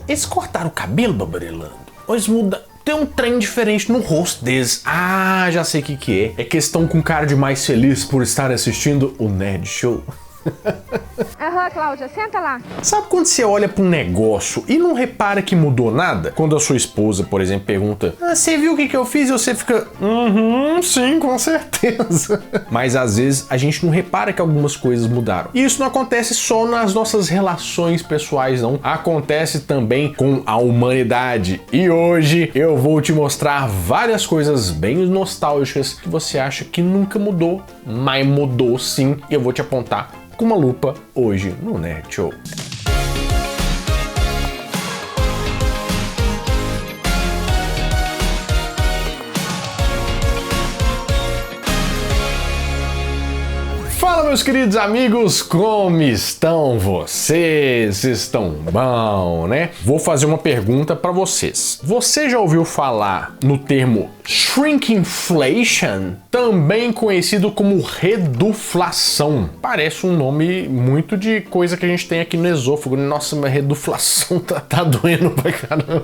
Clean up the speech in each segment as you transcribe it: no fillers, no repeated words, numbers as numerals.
Eles cortaram o cabelo, Babarelando? Ou eles mudam? Tem um trem diferente no rosto deles. Ah, já sei o que é. É que eles estão com cara de mais feliz por estar assistindo o Nerd Show. Aham, Cláudia, senta lá. Sabe quando você olha para um negócio e não repara que mudou nada? Quando a sua esposa, por exemplo, pergunta: você viu o que eu fiz? E você fica: sim, com certeza. Mas às vezes a gente não repara que algumas coisas mudaram. E isso não acontece só nas nossas relações pessoais, não. Acontece também com a humanidade. E hoje eu vou te mostrar várias coisas bem nostálgicas que você acha que nunca mudou, mas mudou sim. E eu vou te apontar com uma lupa hoje no Nerd Show. Fala, meus queridos amigos, como estão vocês? Estão bom, né? Vou fazer uma pergunta para vocês. Você já ouviu falar no termo shrinkflation, também conhecido como reduflação? Parece um nome muito de coisa que a gente tem aqui no esôfago. Nossa, mas reduflação tá doendo pra caramba.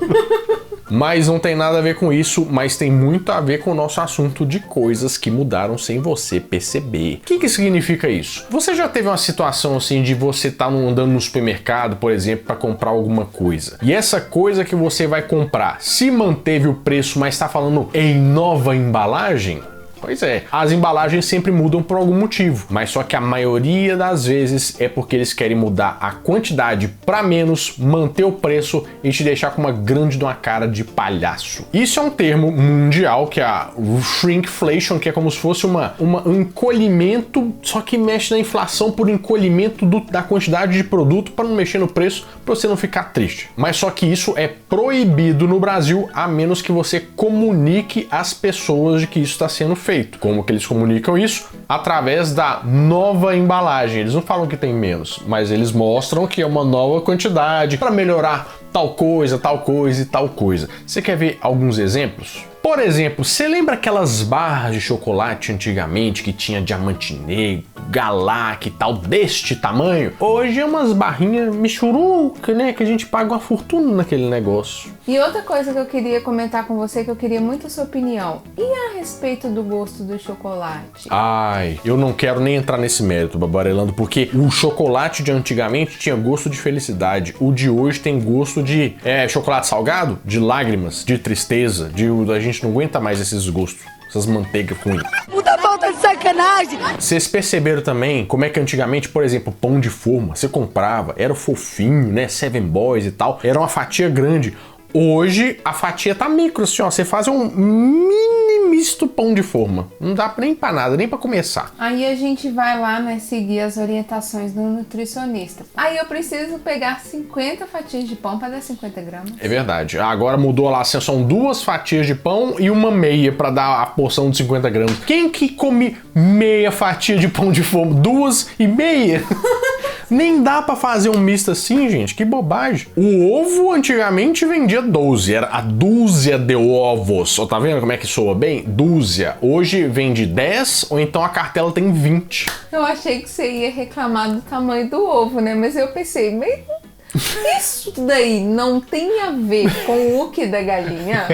Mas não tem nada a ver com isso, mas tem muito a ver com o nosso assunto de coisas que mudaram sem você perceber. O que significa isso? Você já teve uma situação assim de você estar andando no supermercado, por exemplo, para comprar alguma coisa, e essa coisa que você vai comprar se manteve o preço, mas está falando em nova embalagem? Pois é, as embalagens sempre mudam por algum motivo, mas só que a maioria das vezes é porque eles querem mudar a quantidade para menos, manter o preço e te deixar com uma grande de uma cara de palhaço. Isso é um termo mundial que é o shrinkflation, que é como se fosse um encolhimento, só que mexe na inflação por encolhimento da quantidade de produto para não mexer no preço, para você não ficar triste. Mas só que isso é proibido no Brasil, a menos que você comunique às pessoas de que isso está sendo feito. Como que eles comunicam isso? Através da nova embalagem. Eles não falam que tem menos, mas eles mostram que é uma nova quantidade para melhorar tal coisa e tal coisa. Você quer ver alguns exemplos? Por exemplo, você lembra aquelas barras de chocolate antigamente que tinha diamante negro, Galac e tal, deste tamanho? Hoje é umas barrinhas michuruca, né? Que a gente paga uma fortuna naquele negócio. E outra coisa que eu queria comentar com você, que eu queria muito a sua opinião. E a respeito do gosto do chocolate? Ai, eu não quero nem entrar nesse mérito, Babarelando, porque o chocolate de antigamente tinha gosto de felicidade. O de hoje tem gosto de chocolate salgado, de lágrimas, de tristeza, a gente não aguenta mais esses gostos, essas manteigas ruins. Puta falta de sacanagem! Vocês perceberam também como é que antigamente, por exemplo, pão de forma, você comprava, era fofinho, né, Seven Boys e tal, era uma fatia grande. Hoje a fatia tá micro, assim, ó, você faz um mini misto pão de forma. Não dá nem pra nada, nem pra começar. Aí a gente vai lá, né, seguir as orientações do nutricionista. Aí eu preciso pegar 50 fatias de pão pra dar 50 gramas. É verdade. Agora mudou lá, assim, são 2 fatias de pão e uma meia pra dar a porção de 50 gramas. Quem que come meia fatia de pão de forma? 2 e meia? Nem dá pra fazer um misto assim, gente, que bobagem. O ovo antigamente vendia 12, era a dúzia de ovos. Ó, tá vendo como é que soa bem? Dúzia. Hoje vende 10 ou então a cartela tem 20. Eu achei que você ia reclamar do tamanho do ovo, né? Mas eu pensei, mas isso daí não tem a ver com o que da galinha?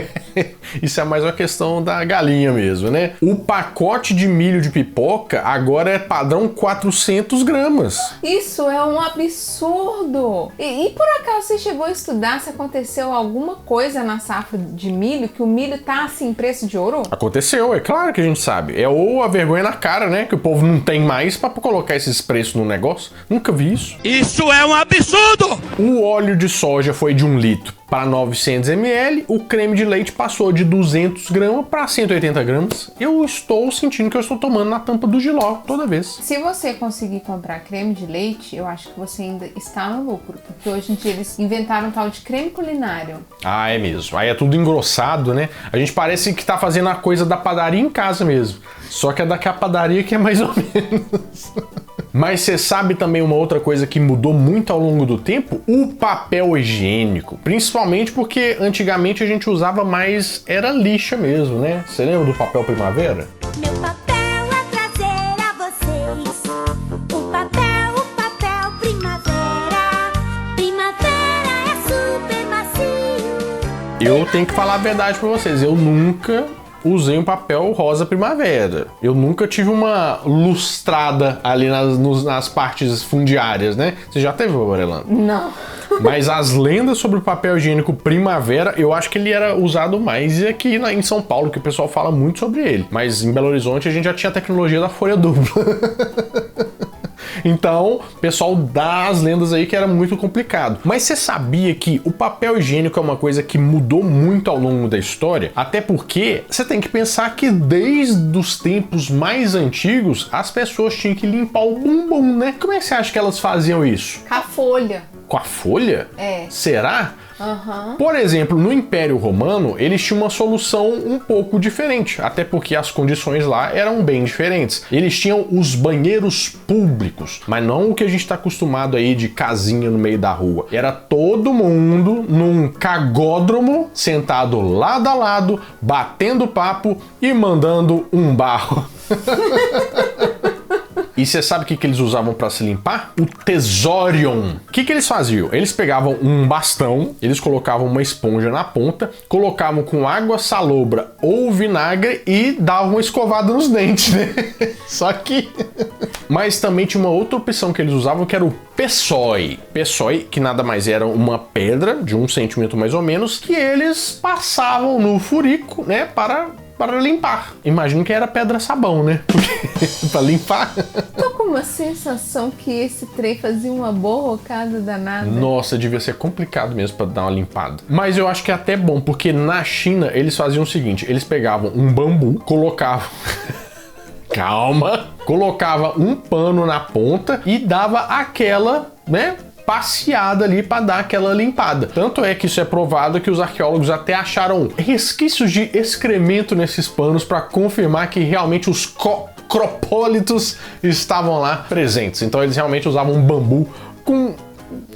Isso é mais uma questão da galinha mesmo, né? O pacote de milho de pipoca agora é padrão 400 gramas. Isso é um absurdo! E por acaso você chegou a estudar se aconteceu alguma coisa na safra de milho, que o milho tá assim, preço de ouro? Aconteceu, é claro que a gente sabe. É ou a vergonha na cara, né? Que o povo não tem mais pra colocar esses preços no negócio. Nunca vi isso. Isso é um absurdo! O óleo de soja foi de 1 litro para 900 ml, o creme de leite passou de 200 gramas para 180 gramas. Eu estou sentindo que eu estou tomando na tampa do Giló toda vez. Se você conseguir comprar creme de leite, eu acho que você ainda está no lucro, porque hoje em dia eles inventaram um tal de creme culinário. Ah, é mesmo. Aí é tudo engrossado, né? A gente parece que tá fazendo a coisa da padaria em casa mesmo. Só que é daqui a padaria que é mais ou menos. Mas você sabe também uma outra coisa que mudou muito ao longo do tempo? O papel higiênico. Principalmente porque antigamente a gente usava mais, era lixa mesmo, né? Você lembra do papel primavera? Meu papel é trazer a vocês o papel primavera. Primavera é super Eu tenho que falar a verdade pra vocês, eu nunca usei um papel rosa primavera. Eu nunca tive uma lustrada ali nas partes fundiárias, né? Você já teve, Aurelano? Não. Mas as lendas sobre o papel higiênico primavera, eu acho que ele era usado mais aqui em São Paulo, que o pessoal fala muito sobre ele. Mas em Belo Horizonte a gente já tinha a tecnologia da folha dupla. Então, o pessoal dá as lendas aí que era muito complicado. Mas você sabia que o papel higiênico é uma coisa que mudou muito ao longo da história? Até porque você tem que pensar que desde os tempos mais antigos, as pessoas tinham que limpar o bumbum, né? Como é que você acha que elas faziam isso? Com a folha. Com a folha? É. Será? Aham. Por exemplo, no Império Romano, eles tinham uma solução um pouco diferente, até porque as condições lá eram bem diferentes. Eles tinham os banheiros públicos, mas não o que a gente está acostumado aí de casinha no meio da rua. Era todo mundo num cagódromo, sentado lado a lado, batendo papo e mandando um barro. E você sabe o que eles usavam para se limpar? O tesorium. O que eles faziam? Eles pegavam um bastão, eles colocavam uma esponja na ponta, colocavam com água salobra ou vinagre e davam uma escovada nos dentes, né? Só que... Mas também tinha uma outra opção que eles usavam, que era o pessói. Pessói, que nada mais era uma pedra de 1 centímetro mais ou menos, que eles passavam no furico, né, para limpar. Imagino que era pedra-sabão, né? Pra limpar. Tô com uma sensação que esse trem fazia uma borrocada danada. Nossa, devia ser complicado mesmo pra dar uma limpada. Mas eu acho que é até bom, porque na China eles faziam o seguinte, eles pegavam um bambu, colocavam... Calma! Colocava um pano na ponta e dava aquela, né, passeada ali para dar aquela limpada. Tanto é que isso é provado que os arqueólogos até acharam resquícios de excremento nesses panos para confirmar que realmente os cropólitos estavam lá presentes. Então eles realmente usavam um bambu com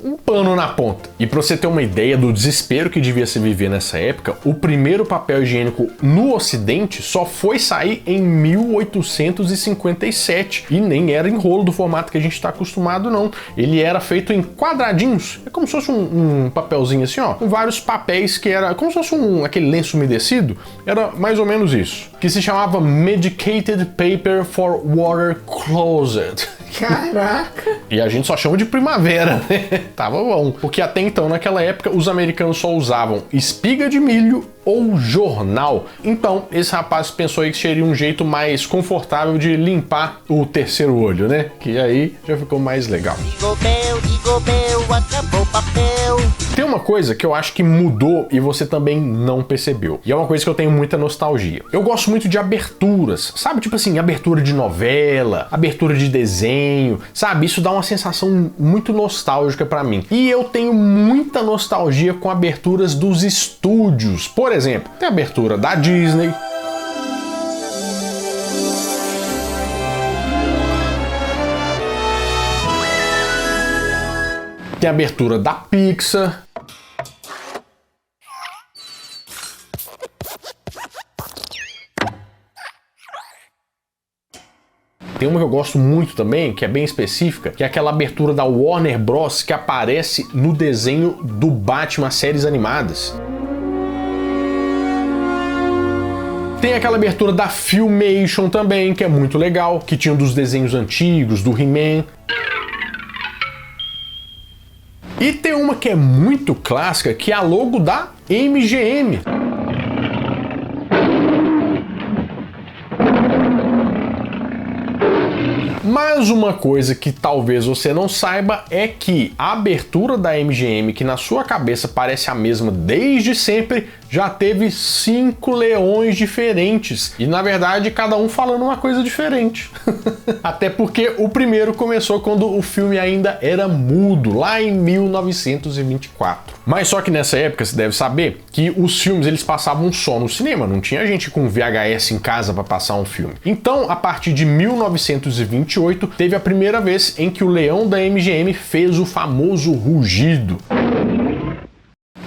um pano na ponta. E para você ter uma ideia do desespero que devia se viver nessa época, o primeiro papel higiênico no Ocidente só foi sair em 1857 e nem era em rolo do formato que a gente está acostumado, não. Ele era feito em quadradinhos. É como se fosse um papelzinho assim, ó, com vários papéis que era como se fosse aquele lenço umedecido. Era mais ou menos isso, que se chamava Medicated Paper for Water Closet. Caraca! E a gente só chama de primavera, né? Tava bom. Porque até então, naquela época, os americanos só usavam espiga de milho ou jornal. Então, esse rapaz pensou aí que seria um jeito mais confortável de limpar o terceiro olho, né? Que aí já ficou mais legal. Acabou o papel. Tem uma coisa que eu acho que mudou e você também não percebeu. E é uma coisa que eu tenho muita nostalgia. Eu gosto muito de aberturas, sabe? Tipo assim, abertura de novela, abertura de desenho, sabe? Isso dá uma sensação muito nostálgica pra mim. E eu tenho muita nostalgia com aberturas dos estúdios. Por exemplo, tem a abertura da Disney. Tem a abertura da Pixar. Tem uma que eu gosto muito também, que é bem específica, que é aquela abertura da Warner Bros. Que aparece no desenho do Batman séries animadas. Tem aquela abertura da Filmation também, que é muito legal, que tinha dos desenhos antigos, do He-Man. E tem uma que é muito clássica, que é a logo da MGM. Mas uma coisa que talvez você não saiba é que a abertura da MGM, que na sua cabeça parece a mesma desde sempre, já teve 5 leões diferentes. E na verdade, cada um falando uma coisa diferente. Até porque o primeiro começou quando o filme ainda era mudo, lá em 1924. Mas só que nessa época, você deve saber que os filmes eles passavam só no cinema, não tinha gente com VHS em casa para passar um filme. Então, a partir de 1928, teve a primeira vez em que o leão da MGM fez o famoso rugido.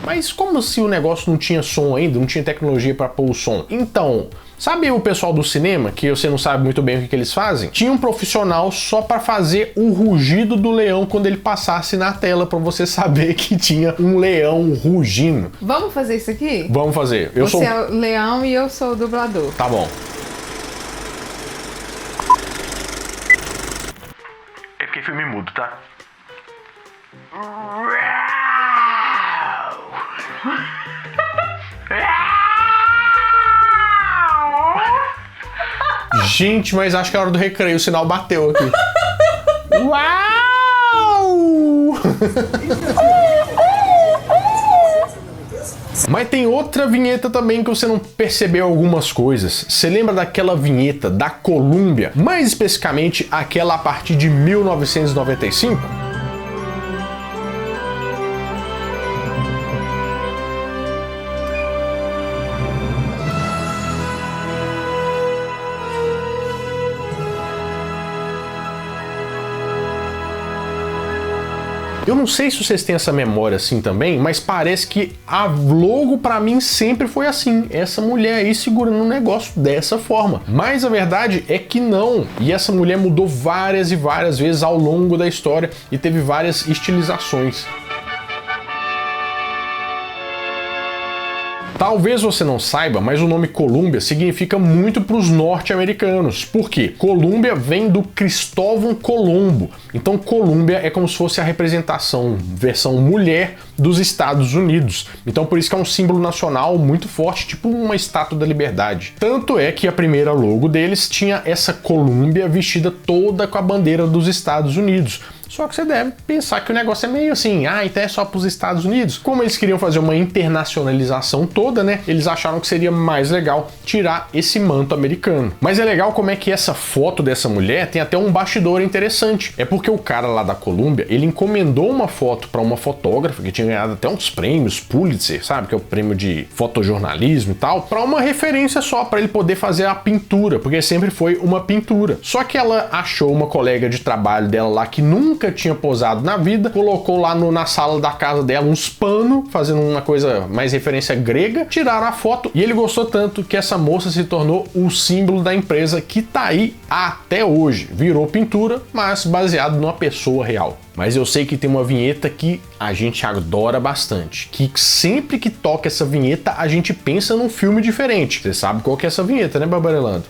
Mas como se o negócio não tinha som ainda, não tinha tecnologia para pôr o som? Então, Sabe o pessoal do cinema, que você não sabe muito bem o que eles fazem? Tinha um profissional só para fazer o rugido do leão quando ele passasse na tela, para você saber que tinha um leão rugindo. Vamos fazer isso aqui? Vamos fazer. Você é o leão e eu sou o dublador. Tá bom. É porque filme mudo, tá? Gente, mas acho que é hora do recreio, o sinal bateu aqui. Uau! Mas tem outra vinheta também que você não percebeu algumas coisas. Você lembra daquela vinheta da Columbia? Mais especificamente, aquela a partir de 1995? Eu não sei se vocês têm essa memória assim também, mas parece que a logo pra mim sempre foi assim. Essa mulher aí segurando um negócio dessa forma. Mas a verdade é que não. E essa mulher mudou várias e várias vezes ao longo da história e teve várias estilizações. Talvez você não saiba, mas o nome Columbia significa muito para os norte-americanos. Por quê? Columbia vem do Cristóvão Colombo. Então Columbia é como se fosse a representação, versão mulher dos Estados Unidos. Então por isso que é um símbolo nacional muito forte, tipo uma estátua da liberdade. Tanto é que a primeira logo deles tinha essa Columbia vestida toda com a bandeira dos Estados Unidos. Só que você deve pensar que o negócio é meio assim, então é só para os Estados Unidos. Como eles queriam fazer uma internacionalização toda, né? Eles acharam que seria mais legal tirar esse manto americano. Mas é legal como é que essa foto dessa mulher tem até um bastidor interessante. É porque o cara lá da Columbia, ele encomendou uma foto para uma fotógrafa que tinha ganhado até uns prêmios Pulitzer, sabe? Que é o prêmio de fotojornalismo e tal, para uma referência só, para ele poder fazer a pintura, porque sempre foi uma pintura. Só que ela achou uma colega de trabalho dela lá que nunca tinha posado na vida, colocou lá na sala da casa dela uns panos, fazendo uma coisa mais referência grega, tiraram a foto e ele gostou tanto que essa moça se tornou o símbolo da empresa que tá aí até hoje. Virou pintura, mas baseado numa pessoa real. Mas eu sei que tem uma vinheta que a gente adora bastante, que sempre que toca essa vinheta a gente pensa num filme diferente. Você sabe qual que é essa vinheta, né, Barbarelando?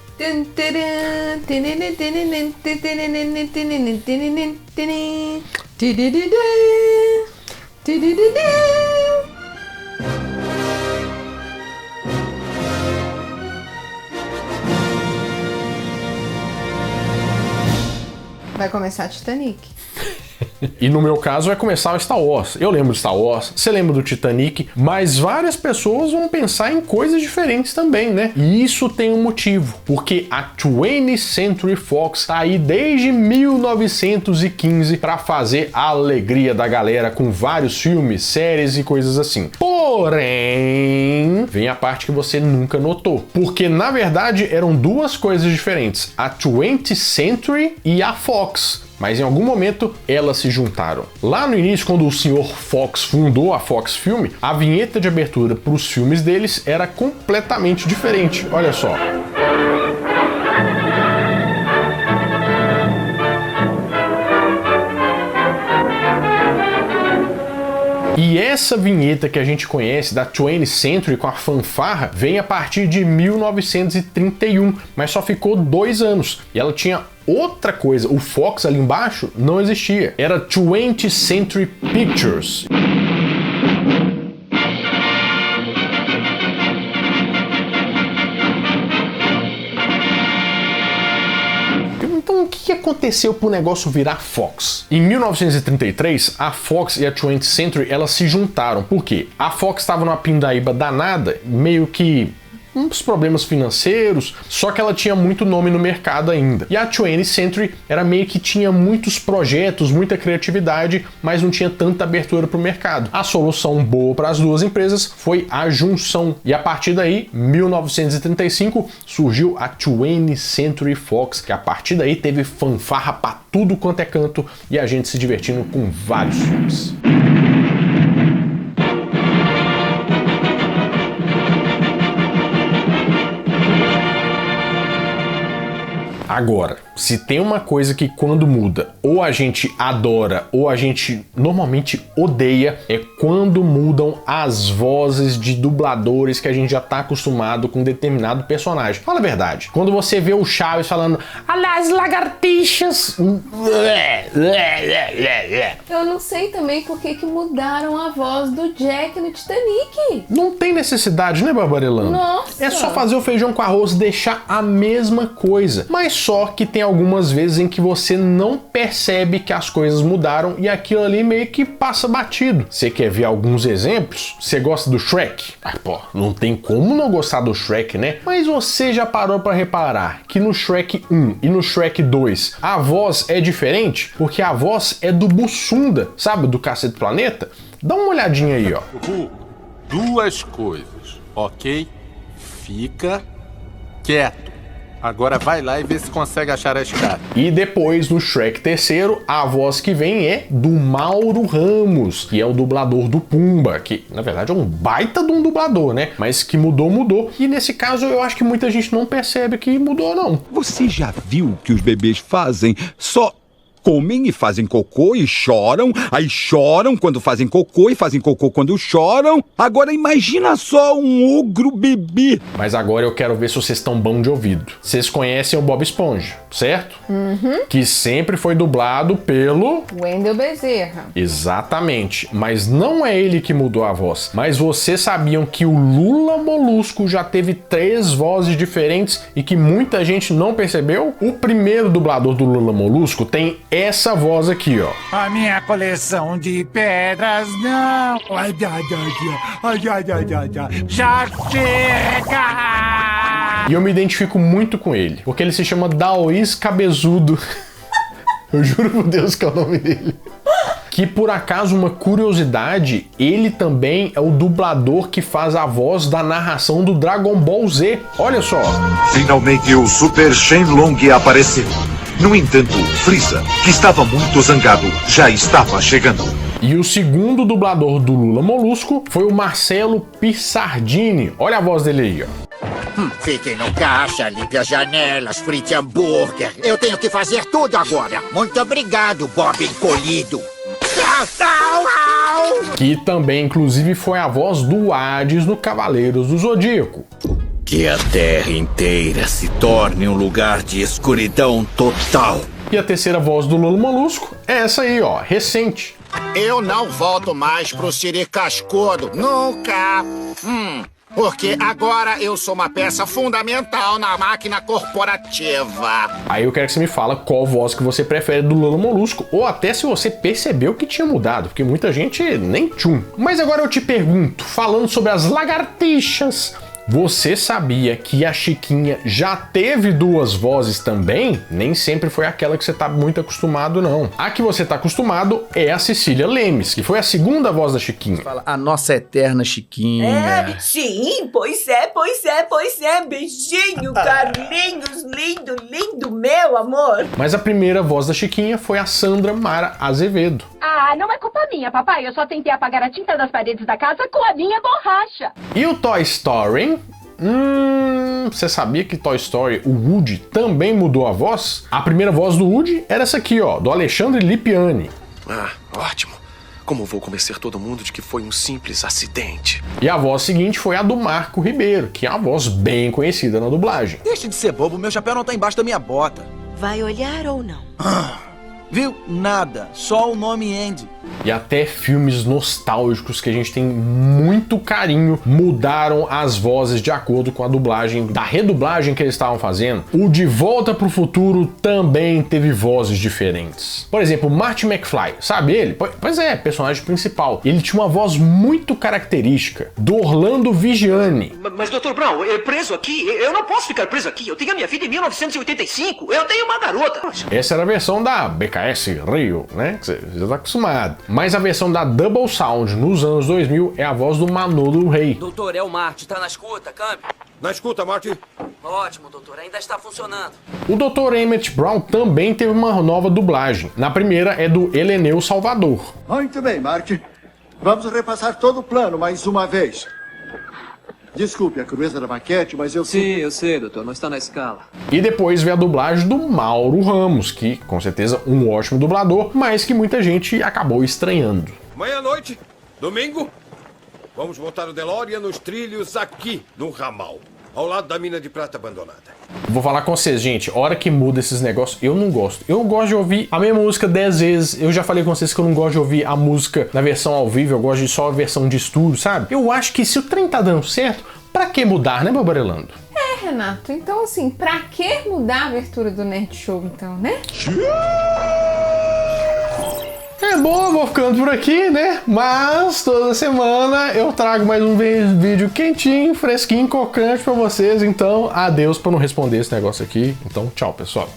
Vai começar Titanic. E no meu caso vai começar o Star Wars. Eu lembro de Star Wars, você lembra do Titanic, mas várias pessoas vão pensar em coisas diferentes também, né? E isso tem um motivo, porque a 20th Century Fox tá aí desde 1915 para fazer a alegria da galera com vários filmes, séries e coisas assim. Porém, vem a parte que você nunca notou, porque na verdade eram duas coisas diferentes, a 20th Century e a Fox. Mas em algum momento elas se juntaram. Lá no início, quando o Sr. Fox fundou a Fox Film, a vinheta de abertura para os filmes deles era completamente diferente. Olha só. E essa vinheta que a gente conhece da 20th Century com a fanfarra vem a partir de 1931, mas só ficou 2 anos. E ela tinha outra coisa, o Fox ali embaixo não existia. Era 20th Century Pictures. O que aconteceu para o negócio virar Fox? Em 1933, a Fox e a 20th Century elas se juntaram. Por quê? A Fox estava numa pindaíba danada, meio que uns problemas financeiros, só que ela tinha muito nome no mercado ainda. E a 20th Century era meio que tinha muitos projetos, muita criatividade, mas não tinha tanta abertura para o mercado. A solução boa para as duas empresas foi a junção. E a partir daí, 1935, surgiu a 20th Century Fox, que a partir daí teve fanfarra para tudo quanto é canto e a gente se divertindo com vários filmes. Agora, se tem uma coisa que quando muda, ou a gente adora, ou a gente normalmente odeia, é quando mudam as vozes de dubladores que a gente já tá acostumado com determinado personagem. Fala a verdade. Quando você vê o Chaves falando "Alas lagartixas", Eu não sei também por que mudaram a voz do Jack no Titanic. não tem necessidade, né, Barbarelando? Nossa! É só fazer o feijão com arroz e deixar a mesma coisa. Mas só que tem algumas vezes em que você não percebe que as coisas mudaram e aquilo ali meio que passa batido. Você quer ver alguns exemplos? Você gosta do Shrek? Ah, pô, não tem como não gostar do Shrek, né? Mas você já parou pra reparar que no Shrek 1 e no Shrek 2 a voz é diferente? Porque a voz é do Bussunda, sabe? Do Cacete Planeta. Dá uma olhadinha aí, ó. Duas coisas, ok? Fica quieto. Agora vai lá e vê se consegue achar a escada. E depois, no Shrek 3º, a voz que vem é do Mauro Ramos, que é o dublador do Pumba, que na verdade é um baita de um dublador, né? Mas que mudou. E nesse caso eu acho que muita gente não percebe que mudou, não. Você já viu o que os bebês fazem? Só comem e fazem cocô e choram, aí choram quando fazem cocô e fazem cocô quando choram. Agora imagina só um ogro bebê. Mas agora eu quero ver se vocês estão bons de ouvido. Vocês conhecem o Bob Esponja, certo? Que sempre foi dublado pelo... Wendel Bezerra. Exatamente, mas não é ele que mudou a voz. Mas vocês sabiam que o Lula Molusco já teve 3 vozes diferentes e que muita gente não percebeu? O primeiro dublador do Lula Molusco tem essa voz aqui, ó. A minha coleção de pedras não. Já chega! E eu me identifico muito com ele, porque ele se chama Daoís Cabezudo. Eu juro por Deus que é o nome dele. Que por acaso, uma curiosidade, ele também é o dublador que faz a voz da narração do Dragon Ball Z. Olha só. Finalmente o Super Shenlong apareceu. No entanto, Frieza, que estava muito zangado, já estava chegando. E o segundo dublador do Lula Molusco foi o Marcelo Pissardini. Olha a voz dele aí, ó. Fiquem no caixa, limpe as janelas, frite hambúrguer. Eu tenho que fazer tudo agora. Muito obrigado, Bob Encolhido. Que também, inclusive, foi a voz do Hades no Cavaleiros do Zodíaco. Que a terra inteira se torne um lugar de escuridão total. E a terceira voz do Lula Molusco é essa aí, ó, recente. Eu não volto mais pro Siri Cascudo. Nunca. Porque agora eu sou uma peça fundamental na máquina corporativa. Aí eu quero que você me fala qual voz que você prefere do Lula Molusco, ou até se você percebeu que tinha mudado, porque muita gente nem tchum. Mas agora eu te pergunto, falando sobre as lagartixas, você sabia que a Chiquinha já teve 2 vozes também? Nem sempre foi aquela que você tá muito acostumado, não. A que você tá acostumado é a Cecília Lemes, que foi a segunda voz da Chiquinha. Fala, a nossa eterna Chiquinha. Sim, pois é. Beijinho, Carlinhos, lindo, meu amor. Mas a primeira voz da Chiquinha foi a Sandra Mara Azevedo. Ah, não é culpa minha, papai. Eu só tentei apagar a tinta das paredes da casa com a minha borracha. E o Toy Story? Você sabia que Toy Story, o Woody, também mudou a voz? A primeira voz do Woody era essa aqui, ó, do Alexandre Lipiani. Ah, ótimo. Como vou convencer todo mundo de que foi um simples acidente? E a voz seguinte foi a do Marco Ribeiro, que é uma voz bem conhecida na dublagem. Deixe de ser bobo, meu chapéu não tá embaixo da minha bota. Vai olhar ou não? Viu? Nada. Só o nome Andy. E até filmes nostálgicos que a gente tem muito carinho mudaram as vozes de acordo com a dublagem, da redublagem que eles estavam fazendo. O De Volta pro Futuro também teve vozes diferentes. Por exemplo, Marty McFly, sabe ele? Pois é, personagem principal. Ele tinha uma voz muito característica, do Orlando Vigiani. Mas, Dr. Brown, preso aqui? Eu não posso ficar preso aqui. Eu tenho a minha vida em 1985. Eu tenho uma garota. Essa era a versão da BKS Rio, né? Que você já tá acostumado. Mas a versão da Double Sound nos anos 2000 é a voz do Manolo Rey. Doutor, é o Marty. Tá na escuta, câmbio? Na escuta, Marty. Ótimo, doutor. Ainda está funcionando. O Dr. Emmett Brown também teve uma nova dublagem. Na primeira é do Heleneu Salvador. Muito bem, Marty. Vamos repassar todo o plano mais uma vez. Desculpe a crudeza da maquete, mas eu... Sim, eu sei, doutor. Não está na escala. E depois veio a dublagem do Mauro Ramos, que com certeza um ótimo dublador, mas que muita gente acabou estranhando. Meia-noite, domingo, vamos montar o DeLorean nos trilhos aqui no ramal, ao lado da mina de prata abandonada. Vou falar com vocês, gente, hora que muda esses negócios, eu não gosto. Eu gosto de ouvir a mesma música 10 vezes. Eu já falei com vocês que eu não gosto de ouvir a música na versão ao vivo, eu gosto de só a versão de estúdio, sabe? Eu acho que se o trem tá dando certo, pra que mudar, né, Barbarelando? É, Renato, então assim, pra que mudar a abertura do Nerd Show, então, né? É bom, vou ficando por aqui, né? Mas toda semana eu trago mais um vídeo quentinho, fresquinho, crocante pra vocês. Então, adeus pra não responder esse negócio aqui. Então, tchau, pessoal.